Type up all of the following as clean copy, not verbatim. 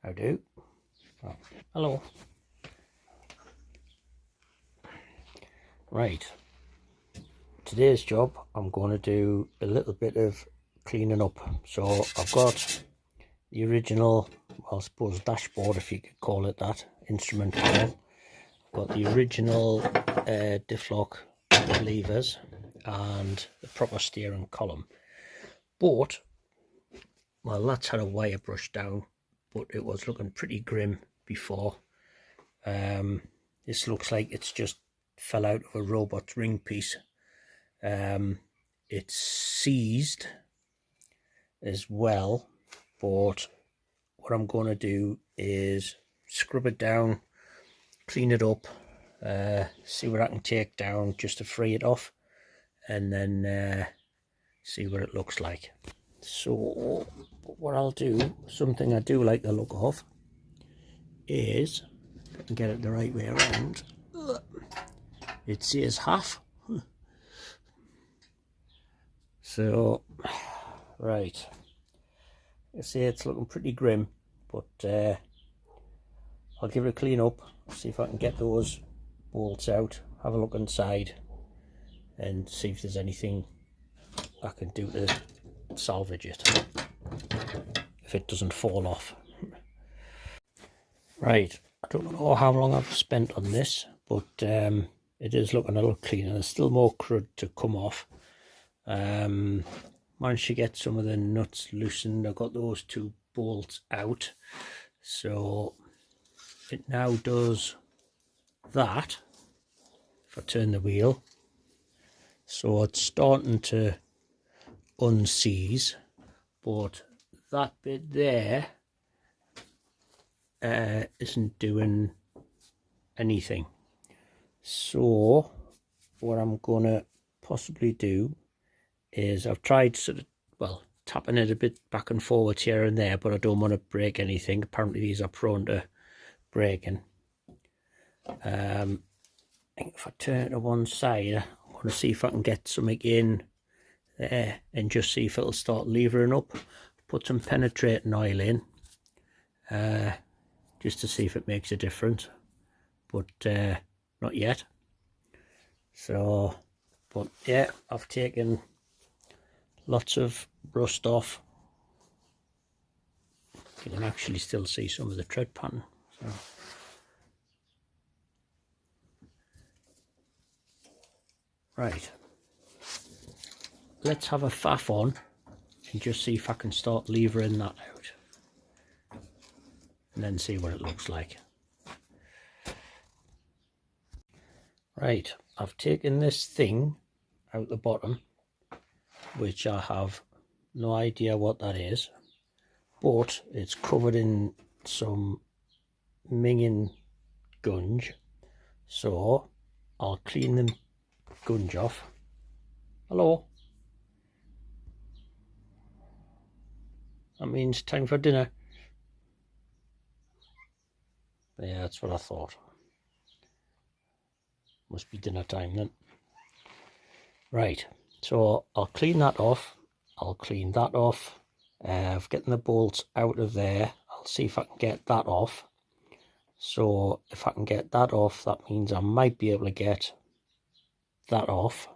How do? Oh, hello. Right. Today's job, I'm going to do a little bit of cleaning up. So I've got the original, well, I suppose dashboard, if you could call it that, instrument panel. I've got the original diff lock levers and the proper steering column. But, well, that's had a wire brush down, but it was looking pretty grim before. This looks like it's just fell out of a robot's ring piece. It's seized as well, but what I'm going to do is scrub it down, clean it up, see what I can take down just to free it off, and then see what it looks like. So what I'll do, something I do like the look of, is, if I can get it the right way around, it says half. So, right, you see it's looking pretty grim, but I'll give it a clean up, see if I can get those bolts out, have a look inside, and see if there's anything I can do to salvage it, if it doesn't fall off. Right, I don't know how long I've spent on this, but it is looking a little cleaner. There's still more crud to come off. Managed to get some of the nuts loosened. I got those two bolts out, so it now does that. If I turn the wheel, so it's starting to unseize, but that bit there isn't doing anything. So what I'm gonna possibly do is, I've tried sort of, well, tapping it a bit back and forwards here and there, but I don't want to break anything. Apparently these are prone to breaking. I think if I turn it to one side, I'm going to see if I can get something in there and just see if it'll start levering up. Put some penetrating oil in, just to see if it makes a difference, but not yet. So, but yeah, I've taken lots of rust off. You can actually still see some of the tread pattern. So, right, let's have a faff on and just see if I can start levering that out, and then see what it looks like. Right, I've taken this thing out the bottom, which I have no idea what that is, but it's covered in some minging gunge, so I'll clean the gunge off. Hello, that means time for dinner. Yeah, that's what I thought. Must be dinner time then. Right, so I'll clean that off. I'll clean that off. I've gotten the bolts out of there. I'll see if I can get that off. So if I can get that off, that means I might be able to get that off.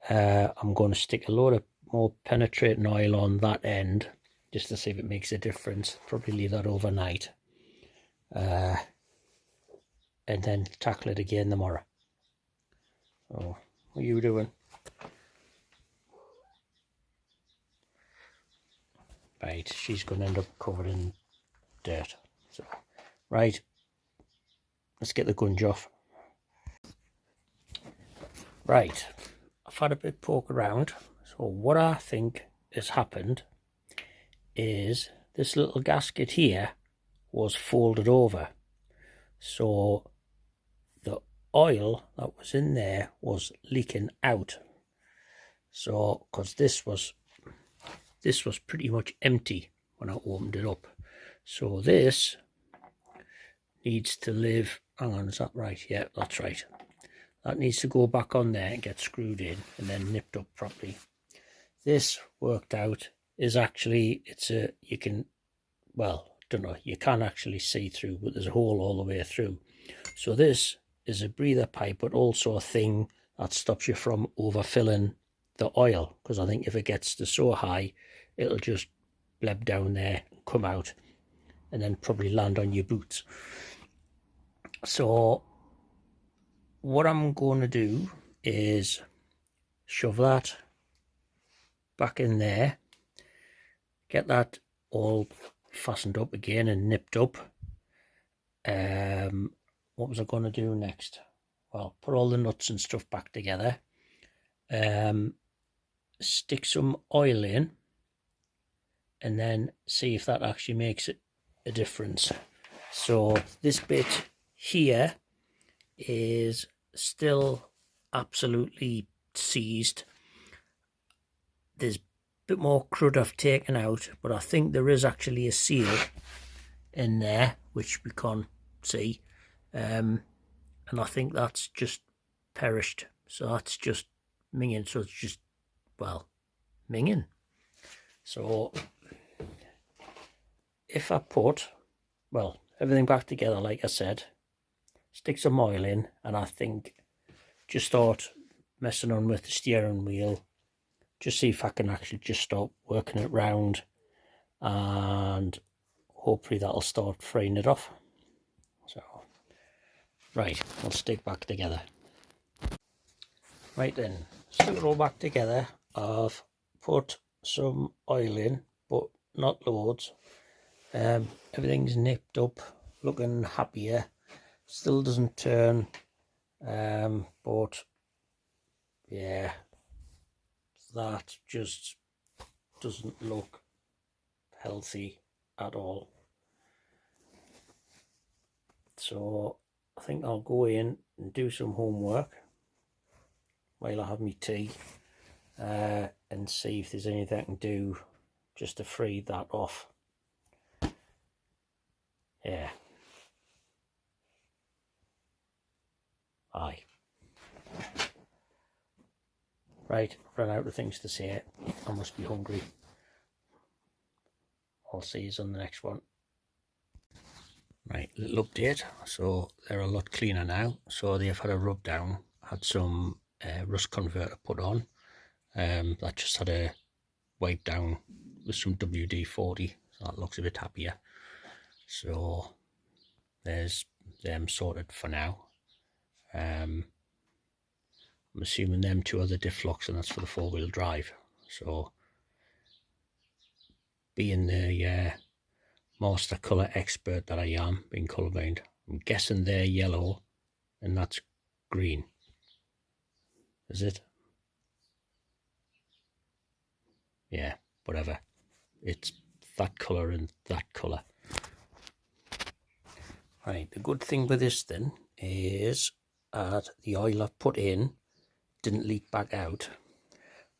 I'm going to stick a load of more penetrating oil on that end, just to see if it makes a difference. Probably leave that overnight. And then tackle it again tomorrow. So, what are you doing? Right, she's going to end up covered in dirt. So, right, let's get the gunge off. Right, I've had a bit poke around. So what I think has happened is this little gasket here was folded over. So the oil that was in there was leaking out. So, because this was pretty much empty when I opened it up. So this needs to live, hang on, is that right? Yeah, that's right. That needs to go back on there and get screwed in and then nipped up properly. This, worked out, is actually, it's a, you can, well, don't know, you can actually see through, but there's a hole all the way through. So this is a breather pipe, but also a thing that stops you from overfilling the oil, because I think if it gets to so high, it'll just bleb down there and come out and then probably land on your boots. So what I'm going to do is shove that back in there, get that all fastened up again and nipped up. What was I going to do next? Well, put all the nuts and stuff back together, stick some oil in, and then see if that actually makes a difference. So this bit here is still absolutely seized. There's a bit more crud I've taken out, but I think there is actually a seal in there which we can't see, and I think that's just perished, so that's just minging. So it's just, well, minging. So if I put, well, everything back together like I said, stick some oil in, and I think just start messing on with the steering wheel, just see if I can actually just start working it round, and hopefully that'll start freeing it off. So right, we'll stick back together. Right then, stick it all back together. I've put some oil in, but not loads. Everything's nipped up, looking happier. Still doesn't turn, but yeah, that just doesn't look healthy at all. So I think I'll go in and do some homework while I have my tea, and see if there's anything I can do just to free that off. Yeah. Aye. Right, run out of things to say. I must be hungry. I'll see you on the next one. Right, little update. So they're a lot cleaner now. So they've had a rub down, had some rust converter put on. That just had a wipe down with some WD-40. So that looks a bit happier. So there's them sorted for now. I'm assuming them two are the diff locks, and that's for the four-wheel drive. So being the master colour expert that I am, being colourblind, I'm guessing they're yellow and that's green. Is it? Yeah, whatever. It's that colour and that colour. Right, the good thing with this then is that the oil I've put in didn't leak back out,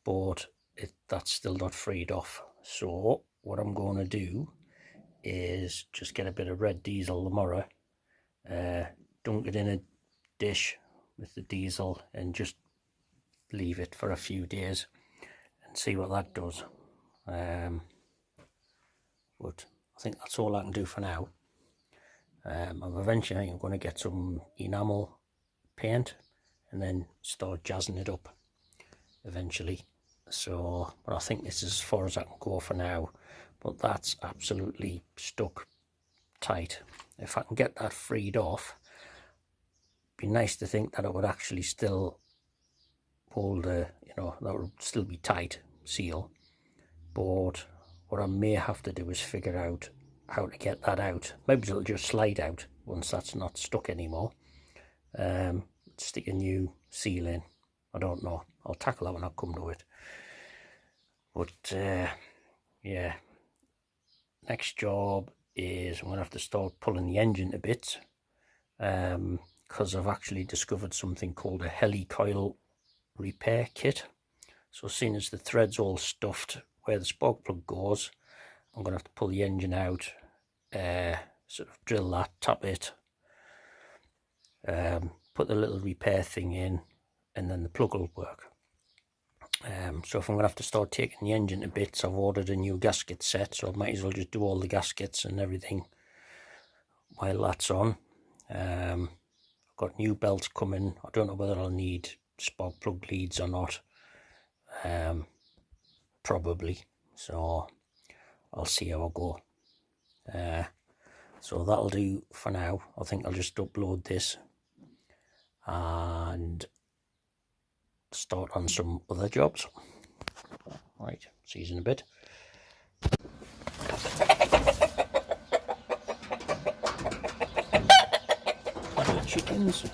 but that's still not freed off. So what I'm going to do is just get a bit of red diesel tomorrow, dunk it in a dish with the diesel, and just leave it for a few days and see what that does. But I think that's all I can do for now. Eventually I'm going to get some enamel paint and then start jazzing it up eventually. So, but I think this is as far as I can go for now. But that's absolutely stuck tight. If I can get that freed off, it'd be nice to think that it would actually still hold a, that would still be tight seal. But what I may have to do is figure out how to get that out. Maybe it'll just slide out once that's not stuck anymore. Stick a new seal in. I don't know. I'll tackle that when I come to it. But yeah, next job is I'm going to have to start pulling the engine to bits, because I've actually discovered something called a helicoil repair kit. So seeing as the thread's all stuffed where the spark plug goes, I'm going to have to pull the engine out, sort of drill that, tap it, put the little repair thing in, and then the plug will work. So if I'm going to have to start taking the engine to bits, I've ordered a new gasket set, so I might as well just do all the gaskets and everything while that's on. I've got new belts coming. I don't know whether I'll need spark plug leads or not. Probably. So I'll see how I go. So that'll do for now. I think I'll just upload this and start on some other jobs. Right, see you in a bit. Chickens.